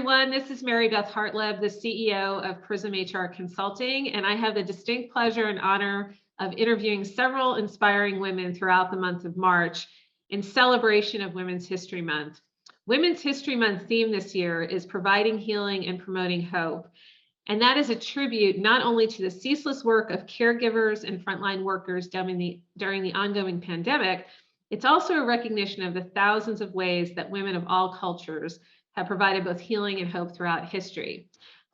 everyone. This is Mary Beth Hartleb, the CEO of Prism HR Consulting, and I have the distinct pleasure and honor of interviewing several inspiring women throughout the month of March in celebration of Women's History Month. Women's History Month theme this year is providing healing and promoting hope. And that is a tribute not only to the ceaseless work of caregivers and frontline workers during the ongoing pandemic, it's also a recognition of the thousands of ways that women of all cultures have provided both healing and hope throughout history.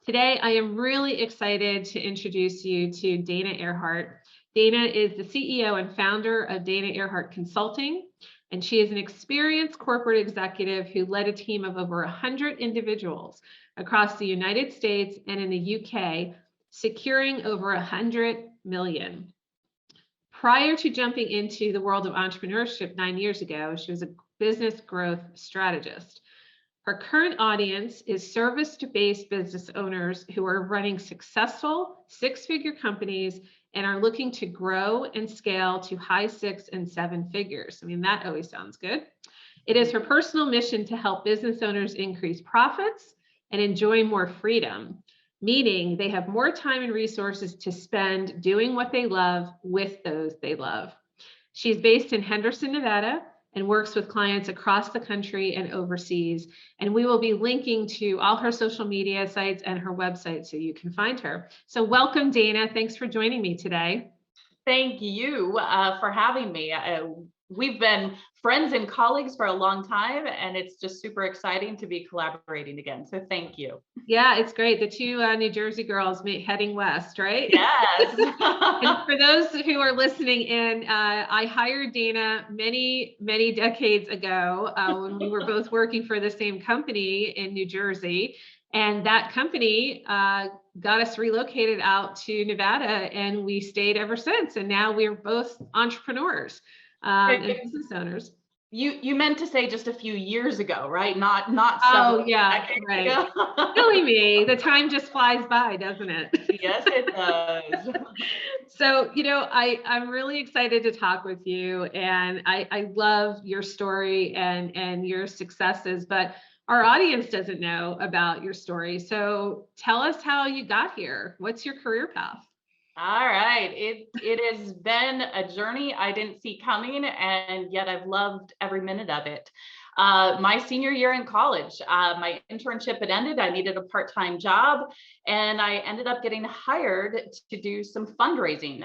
Today, I am really excited to introduce you to Dana Earhart. Dana is the CEO and founder of Dana Earhart Consulting, and she is an experienced corporate executive who led a team of over 100 individuals across the United States and in the UK, securing over 100 million. Prior to jumping into the world of entrepreneurship 9 years ago, she was a business growth strategist. Her current audience is service-based business owners who are running successful six-figure companies and are looking to grow and scale to high 6 and 7 figures. I mean, that always sounds good. It is her personal mission to help business owners increase profits and enjoy more freedom, meaning they have more time and resources to spend doing what they love with those they love. She's based in Henderson, Nevada, and works with clients across the country and overseas. And we will be linking to all her social media sites and her website so you can find her. So welcome, Dana. Thanks for joining me today. Thank you for having me. We've been friends and colleagues for a long time, and it's just super exciting to be collaborating again. So thank you. Yeah, it's great. The two New Jersey girls heading west, right? Yes. And for those who are listening in, I hired Dana many decades ago when we were both working for the same company in New Jersey. And that company got us relocated out to Nevada, and we stayed ever since. And now we're both entrepreneurs and business owners. You meant to say just a few years ago, right? Not Oh yeah, right. Ago. Silly me. The time just flies by, doesn't it? Yes, it does. So, I'm really excited to talk with you, and I love your story and your successes, but our audience doesn't know about your story. So tell us how you got here. What's your career path? All right. It has been a journey I didn't see coming, and yet I've loved every minute of it. My senior year in college, my internship had ended. I needed a part-time job, and I ended up getting hired to do some fundraising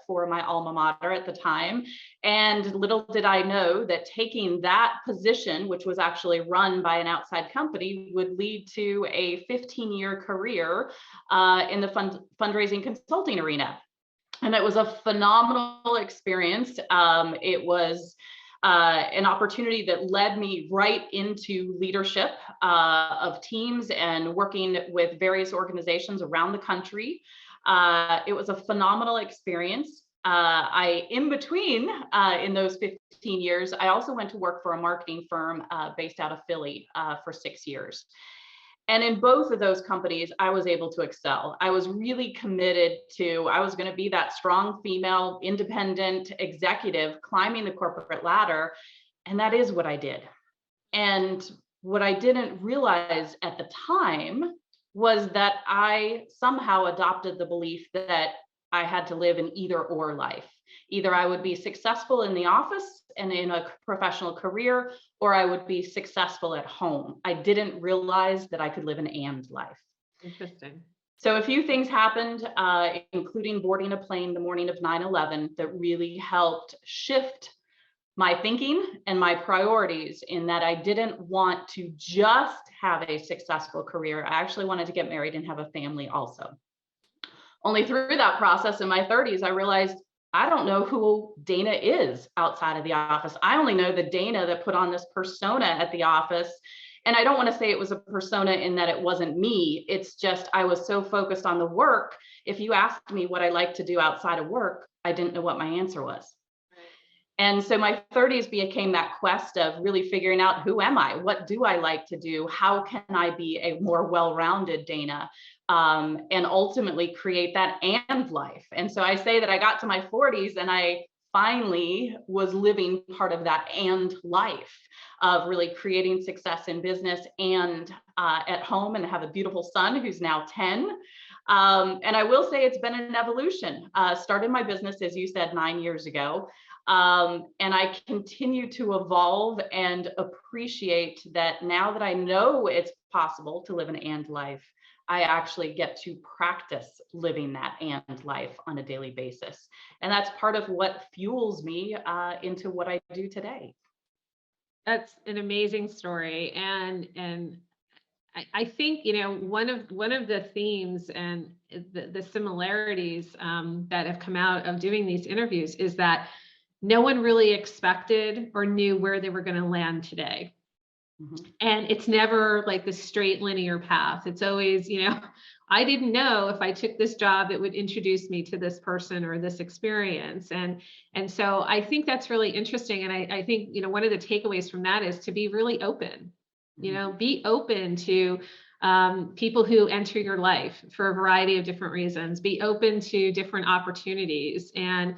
for my alma mater at the time. And little did I know that taking that position, which was actually run by an outside company, would lead to a 15-year career in the fundraising consulting arena. And it was a phenomenal experience. It was an opportunity that led me right into leadership of teams and working with various organizations around the country. It was a phenomenal experience. In between, in those 15 years, I also went to work for a marketing firm based out of Philly for 6 years. And in both of those companies, I was able to excel. I was really committed I was going to be that strong female, independent executive climbing the corporate ladder. And that is what I did. And what I didn't realize at the time was that I somehow adopted the belief that I had to live an either or life. Either I would be successful in the office and in a professional career, or I would be successful at home. I didn't realize that I could live an and life. Interesting. So a few things happened, including boarding a plane the morning of 9/11, that really helped shift my thinking and my priorities, in that I didn't want to just have a successful career. I actually wanted to get married and have a family also. Only through that process in my 30s, I realized I don't know who Dana is outside of the office. I only know the Dana that put on this persona at the office. And I don't want to say it was a persona in that it wasn't me. It's just I was so focused on the work. If you asked me what I like to do outside of work, I didn't know what my answer was. And so my 30s became that quest of really figuring out, who am I? What do I like to do? How can I be a more well-rounded Dana? And ultimately create that and life. And so I say that I got to my 40s and I finally was living part of that and life of really creating success in business and at home, and have a beautiful son who's now 10. And I will say it's been an evolution. Started my business, as you said, 9 years ago. And I continue to evolve and appreciate that now that I know it's possible to live an and life, I actually get to practice living that and life on a daily basis. And that's part of what fuels me into what I do today. That's an amazing story. And I think, one of the themes and the similarities that have come out of doing these interviews is that no one really expected or knew where they were going to land today. Mhm. And it's never like this straight linear path. It's always, I didn't know if I took this job, it would introduce me to this person or this experience. And so I think that's really interesting. And I think, one of the takeaways from that is to be really open, be open to people who enter your life for a variety of different reasons, be open to different opportunities, and,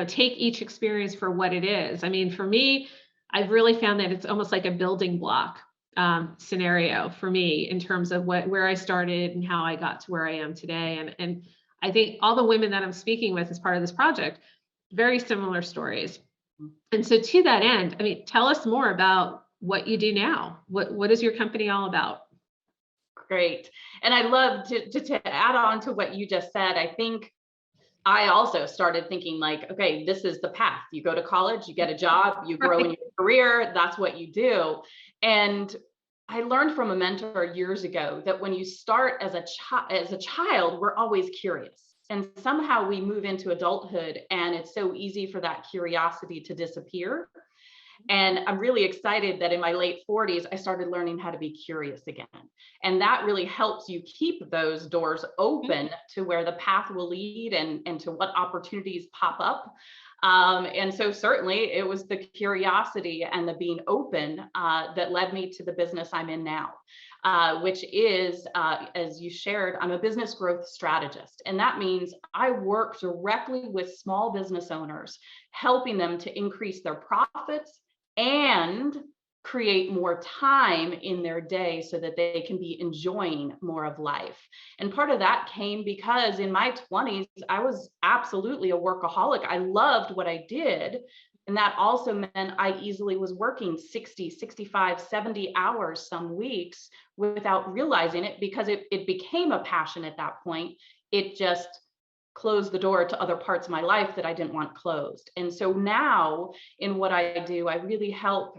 take each experience for what it is. I mean, for me, I've really found that it's almost like a building block scenario for me in terms of where I started and how I got to where I am today. And I think all the women that I'm speaking with as part of this project, very similar stories. And so to that end, I mean, tell us more about what you do now. What is your company all about? Great. And I love to add on to what you just said. I think I also started thinking like, okay, this is the path. You go to college, you get a job, you grow in your career, that's what you do. And I learned from a mentor years ago that when you start as a child, we're always curious. And somehow we move into adulthood and it's so easy for that curiosity to disappear. And I'm really excited that in my late 40s, I started learning how to be curious again. And that really helps you keep those doors open to where the path will lead and to what opportunities pop up. And so certainly it was the curiosity and the being open that led me to the business I'm in now. Which is, as you shared, I'm a business growth strategist. And that means I work directly with small business owners, helping them to increase their profits and create more time in their day so that they can be enjoying more of life. And part of that came because in my 20s, I was absolutely a workaholic. I loved what I did. And that also meant I easily was working 60, 65, 70 hours some weeks without realizing it because it became a passion at that point. It just closed the door to other parts of my life that I didn't want closed. And so now in what I do, I really help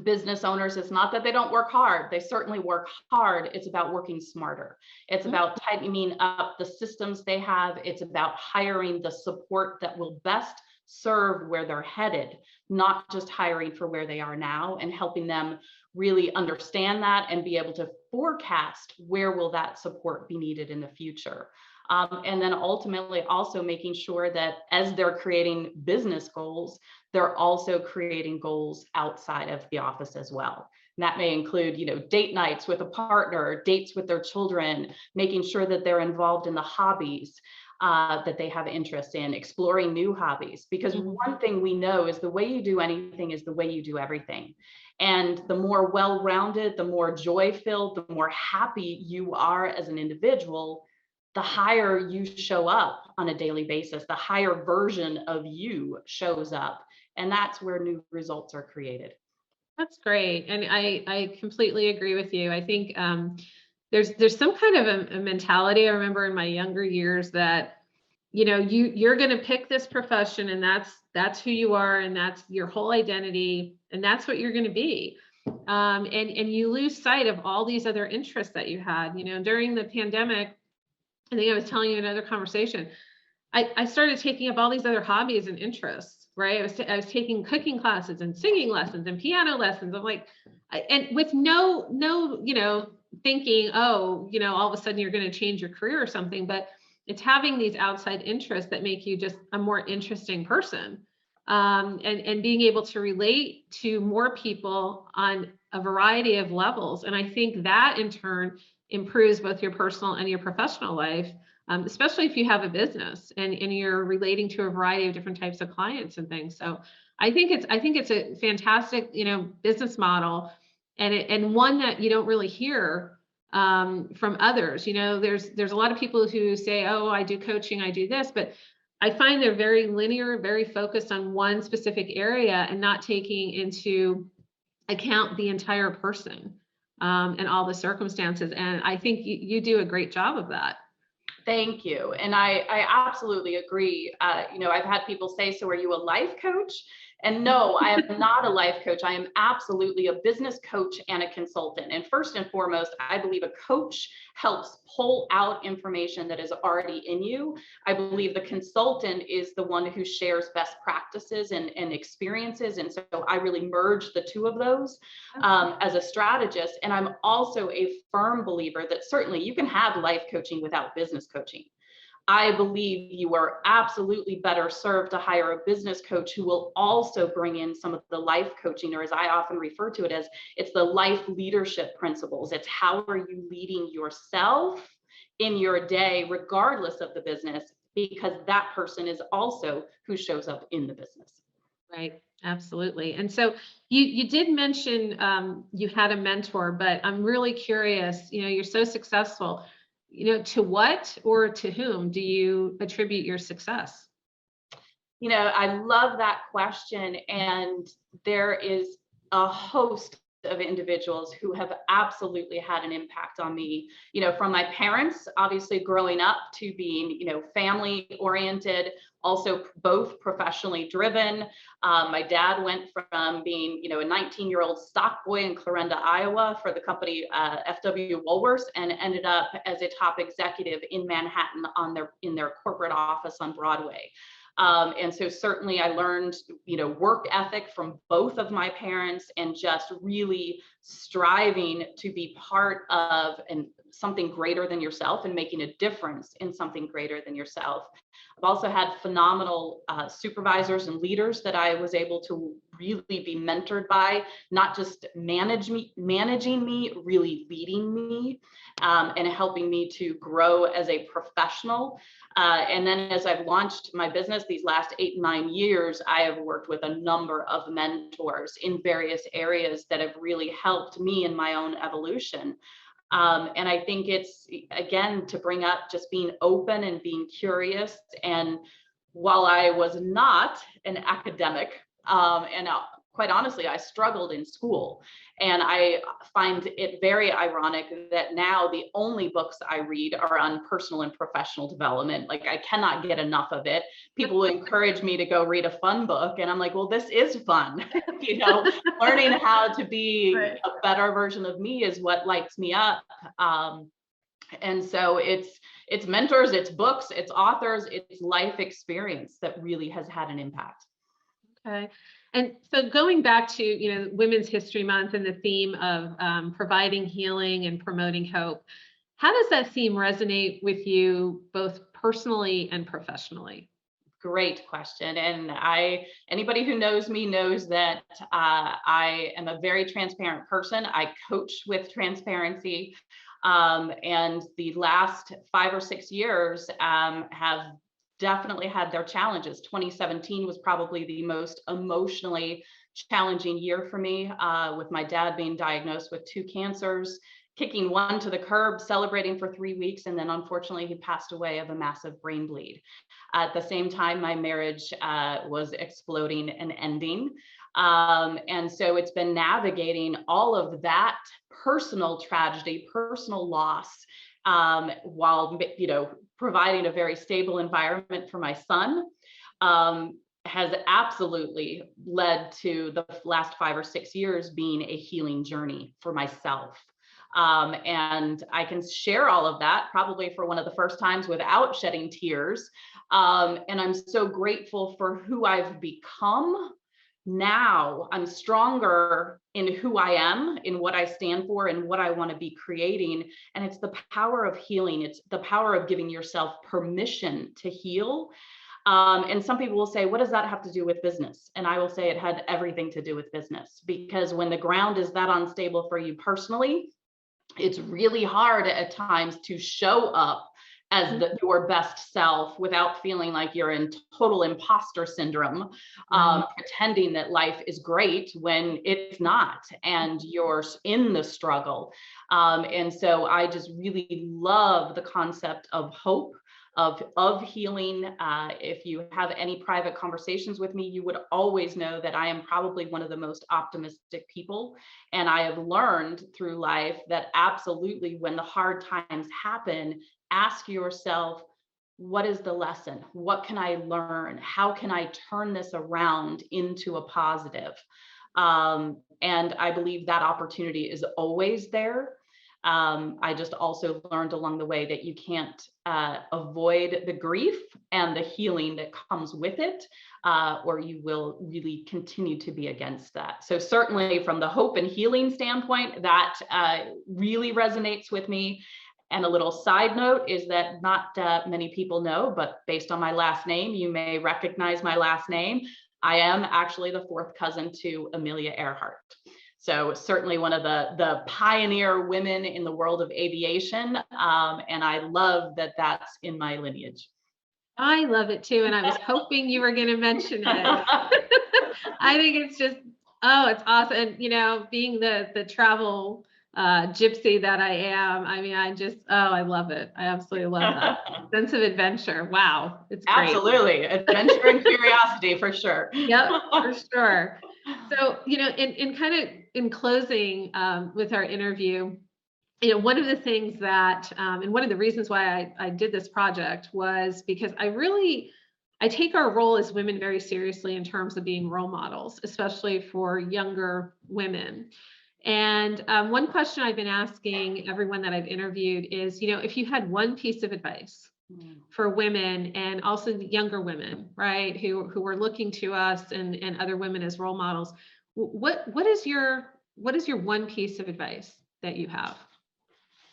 business owners. It's not that they don't work hard. They certainly work hard. It's about working smarter. It's about tightening up the systems they have. It's about hiring the support that will best serve where they're headed, not just hiring for where they are now, and helping them really understand that and be able to forecast where will that support be needed in the future. And then ultimately also making sure that as they're creating business goals, they're also creating goals outside of the office as well. And that may include, date nights with a partner, dates with their children, making sure that they're involved in the hobbies that they have interest in, exploring new hobbies. Because one thing we know is the way you do anything is the way you do everything. And the more well-rounded, the more joy-filled, the more happy you are as an individual, the higher you show up on a daily basis, the higher version of you shows up. And that's where new results are created. That's great. And I completely agree with you. I think there's some kind of a mentality. I remember in my younger years that, you're going to pick this profession and that's who you are and that's your whole identity and that's what you're going to be. And you lose sight of all these other interests that you had, during the pandemic. I think I was telling you in another conversation, I started taking up all these other hobbies and interests, right? I was taking cooking classes and singing lessons and piano lessons. I'm like, and with no, thinking, oh, all of a sudden you're going to change your career or something, but it's having these outside interests that make you just a more interesting person. And being able to relate to more people on a variety of levels. And I think that in turn improves both your personal and your professional life. especially if you have a business and you're relating to a variety of different types of clients and things. So I think it's a fantastic, business model, and one that you don't really hear from others. There's a lot of people who say, "Oh, I do coaching, I do this," but I find they're very linear, very focused on one specific area and not taking into account the entire person and all the circumstances. And I think you do a great job of that. Thank you. And I absolutely agree. I've had people say, so are you a life coach? And no, I am not a life coach. I am absolutely a business coach and a consultant. And first and foremost, I believe a coach helps pull out information that is already in you. I believe the consultant is the one who shares best practices and experiences. And so I really merge the two of those as a strategist. And I'm also a firm believer that certainly you can have life coaching without business coaching. I believe you are absolutely better served to hire a business coach who will also bring in some of the life coaching, or as I often refer to it as, it's the life leadership principles. It's how are you leading yourself in your day, regardless of the business, because that person is also who shows up in the business. Right. Absolutely. And so you did mention you had a mentor, but I'm really curious, you're so successful, to what or to whom do you attribute your success? I love that question. And there is a host of individuals who have absolutely had an impact on me, from my parents, obviously growing up, to being, family oriented, also both professionally driven. My dad went from being, a 19-year-old stock boy in Clarinda, Iowa for the company FW Woolworths, and ended up as a top executive in Manhattan in their corporate office on Broadway. And so certainly I learned, work ethic from both of my parents, and just really striving to be part of something greater than yourself and making a difference in something greater than yourself. I've also had phenomenal supervisors and leaders that I was able to really be mentored by, not just managing me, really leading me, and helping me to grow as a professional. And then as I've launched my business these last 8-9 years, I have worked with a number of mentors in various areas that have really helped me in my own evolution. And I think it's, again, to bring up just being open and being curious. And while I was not an academic, and quite honestly, I struggled in school. And I find it very ironic that now the only books I read are on personal and professional development. Like, I cannot get enough of it. People encourage me to go read a fun book, and I'm like, well, this is fun. Learning how to be Right. a better version of me is what lights me up. And so it's mentors, it's books, it's authors, it's life experience that really has had an impact. Okay. And so going back to, Women's History Month and the theme of providing healing and promoting hope, how does that theme resonate with you both personally and professionally? Great question. And anybody who knows me knows that I am a very transparent person. I coach with transparency. And the last 5 or 6 years have definitely had their challenges. 2017 was probably the most emotionally challenging year for me, with my dad being diagnosed with 2 cancers, kicking one to the curb, celebrating for 3 weeks, and then unfortunately he passed away of a massive brain bleed. At the same time, my marriage was exploding and ending. And so it's been navigating all of that personal tragedy, personal loss, while, providing a very stable environment for my son, has absolutely led to the last 5 or 6 years being a healing journey for myself. And I can share all of that probably for one of the first times without shedding tears. And I'm so grateful for who I've become. Now I'm stronger in who I am, in what I stand for, and what I want to be creating. And it's the power of healing. It's the power of giving yourself permission to heal. And some people will say, what does that have to do with business? And I will say it had everything to do with business, because when the ground is that unstable for you personally, it's really hard at times to show up as your best self without feeling like you're in total imposter syndrome, Right. pretending that life is great when it's not, and you're in the struggle. And so I just really love the concept of hope, of healing. If you have any private conversations with me, you would always know that I am probably one of the most optimistic people. And I have learned through life that absolutely, when the hard times happen, ask yourself, what is the lesson? What can I learn? How can I turn this around into a positive? And I believe that opportunity is always there. I just also learned along the way that you can't avoid the grief and the healing that comes with it, or you will really continue to be against that. So certainly from the hope and healing standpoint, that really resonates with me. And a little side note is that not many people know, but based on my last name, you may recognize my last name. I am actually the fourth cousin to Amelia Earhart. So certainly one of the pioneer women in the world of aviation. And I love that that's in my lineage. I love it too, and I was hoping you were going to mention it. I think it's just, oh, it's awesome. And being the travel gypsy that I am, I mean, I love it. I absolutely love that sense of adventure. Wow, it's great. Absolutely. Adventure and curiosity for sure. Yep, for sure. So, in kind of in closing with our interview, one of the things that, and one of the reasons why I did this project was because I take our role as women very seriously in terms of being role models, especially for younger women. And one question I've been asking everyone that I've interviewed is, if you had one piece of advice for women and also the younger women, right, who are looking to us and other women as role models, what is your one piece of advice that you have?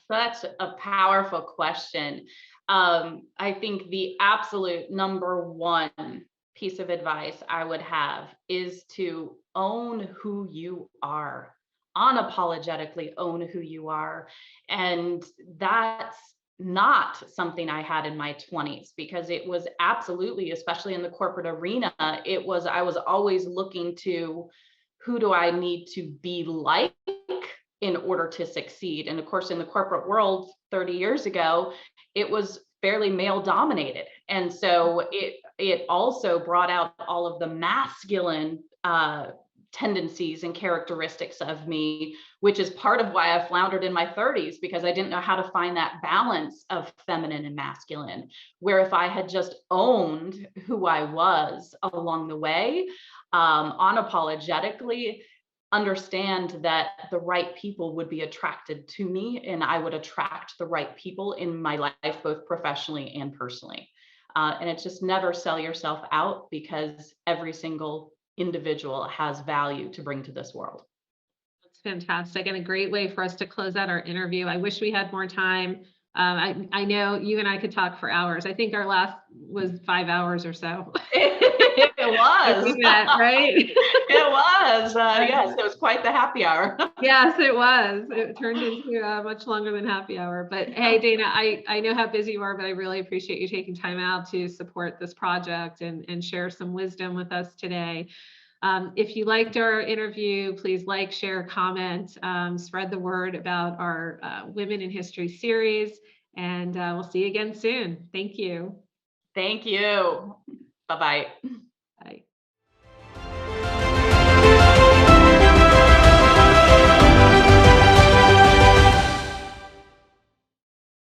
Such a powerful question. I think the absolute number one piece of advice I would have is to own who you are, unapologetically own who you are. And that's not something I had in my 20s, because it was absolutely, especially in the corporate arena, I was always looking to, who do I need to be like in order to succeed? And of course, in the corporate world 30 years ago, it was fairly male dominated. And so it also brought out all of the masculine tendencies and characteristics of me, which is part of why I floundered in my 30s, because I didn't know how to find that balance of feminine and masculine, where if I had just owned who I was along the way, unapologetically, understand that the right people would be attracted to me, and I would attract the right people in my life, both professionally and personally. And it's just never sell yourself out, because every single individual has value to bring to this world. That's fantastic, and a great way for us to close out our interview. I wish we had more time. I know you and I could talk for hours. I think our last was 5 hours or so. It Like was. we met, right? It was. Yes, it was quite the happy hour. Yes, it was. It turned into much longer than happy hour. But hey, Dana, I know how busy you are, but I really appreciate you taking time out to support this project and share some wisdom with us today. If you liked our interview, please like, share, comment, spread the word about our Women in History series, and we'll see you again soon. Thank you. Thank you. Bye-bye.